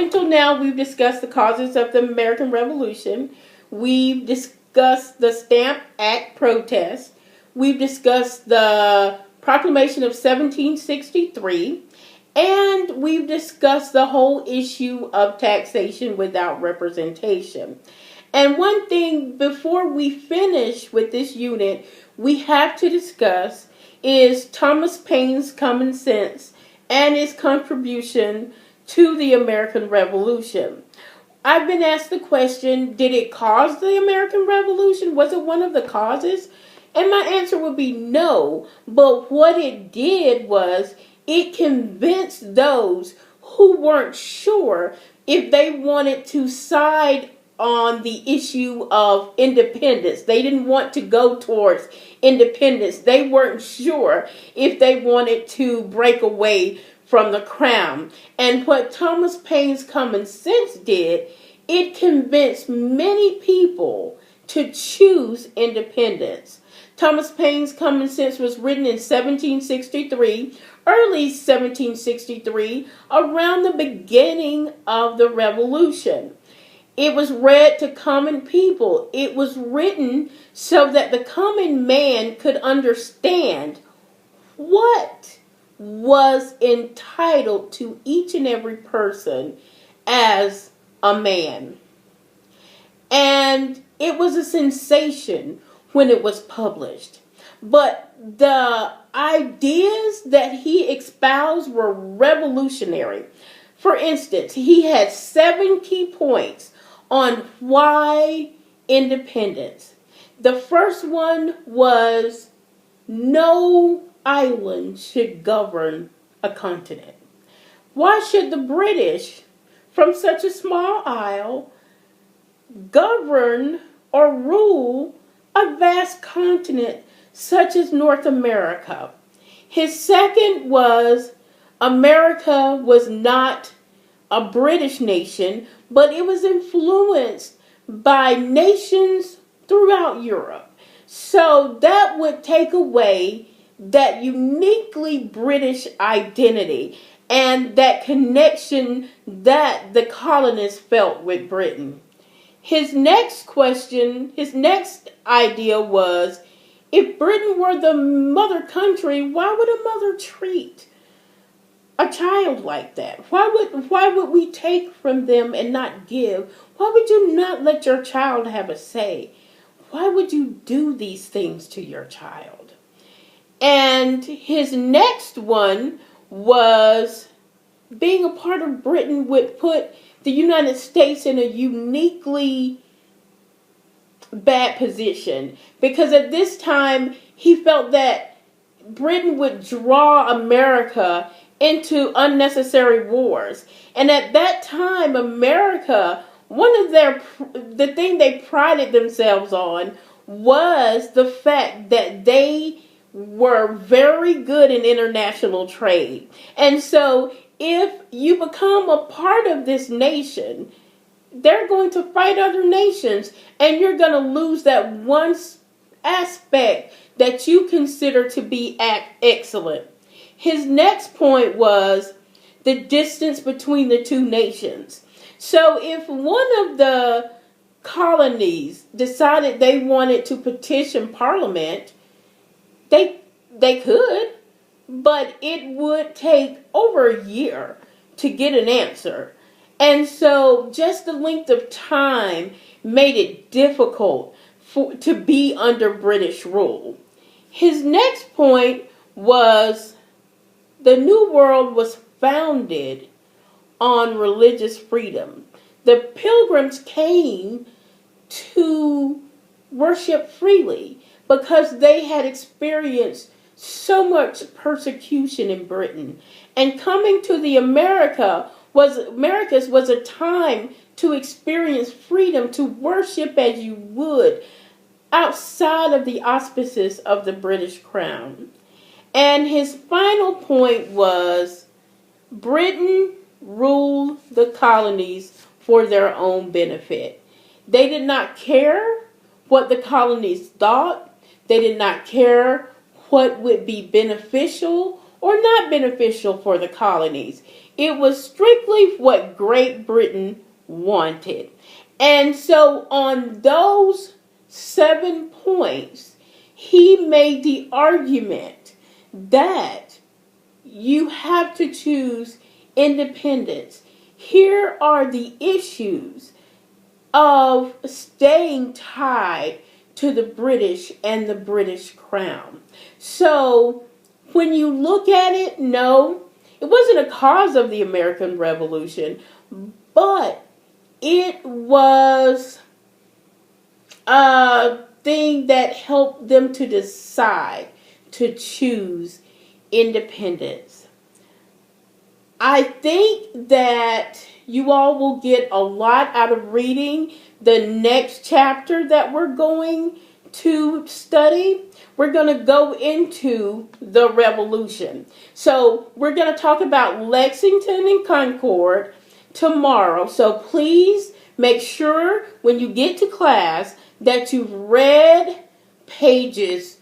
until now, we've discussed the causes of the American Revolution. We've discussed the Stamp Act protest. We've discussed the Proclamation of 1763. And we've discussed the whole issue of taxation without representation. And one thing before we finish with this unit, we have to discuss is Thomas Paine's common sense and his contribution to the American Revolution. I've been asked the question, did it cause the American Revolution? Was it one of the causes? And my answer would be no. But what it did was it convinced those who weren't sure if they wanted to side on the issue of independence. They didn't want to go towards independence. They weren't sure if they wanted to break away from the crown. And what Thomas Paine's common sense did, it convinced many people to choose independence. Thomas Paine's common sense was written in 1763, early 1763, around the beginning of the Revolution. It was read to common people. It was written so that the common man could understand what was entitled to each and every person as a man. And it was a sensation when it was published. But the ideas that he espoused were revolutionary. For instance, he had 7 key points on why independence. The first one was no island should govern a continent. Why should the British, from such a small isle, govern or rule a vast continent such as North America? His second was America was not a British nation, but it was influenced by nations throughout Europe. So that would take away that uniquely British identity and that connection that the colonists felt with Britain. His next idea was, if Britain were the mother country, why would a mother treat a child like that? Why would we take from them and not give? Why would you not let your child have a say? Why would you do these things to your child? And his next one was, being a part of Britain would put the United States in a uniquely bad position, because at this time he felt that Britain would draw America into unnecessary wars. And at that time, America, the thing they prided themselves on was the fact that they were very good in international trade. And so if you become a part of this nation, they're going to fight other nations, and you're going to lose that one aspect that you consider to be excellent. His next point was the distance between the two nations. So if one of the colonies decided they wanted to petition Parliament, they could, but it would take over a year to get an answer. And so just the length of time made it difficult to be under British rule. His next point was the New World was founded on religious freedom. The Pilgrims came to worship freely because they had experienced so much persecution in Britain. And coming to the Americas was a time to experience freedom, to worship as you would outside of the auspices of the British Crown. And his final point was, Britain ruled the colonies for their own benefit. They did not care what the colonies thought. They did not care what would be beneficial or not beneficial for the colonies. It was strictly what Great Britain wanted. And so on those 7 points, he made the argument that you have to choose independence. Here are the issues of staying tied to the British and the British crown. So when you look at it, no, it wasn't a cause of the American Revolution, but it was a thing that helped them to decide to choose independence. I think that you all will get a lot out of reading the next chapter that we're going to study. We're going to go into the Revolution. So we're going to talk about Lexington and Concord tomorrow. So please make sure when you get to class that you've read pages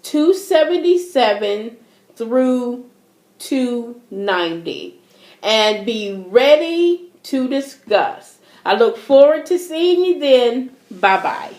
277 through 290 and be ready to discuss. I look forward to seeing you then. Bye-bye.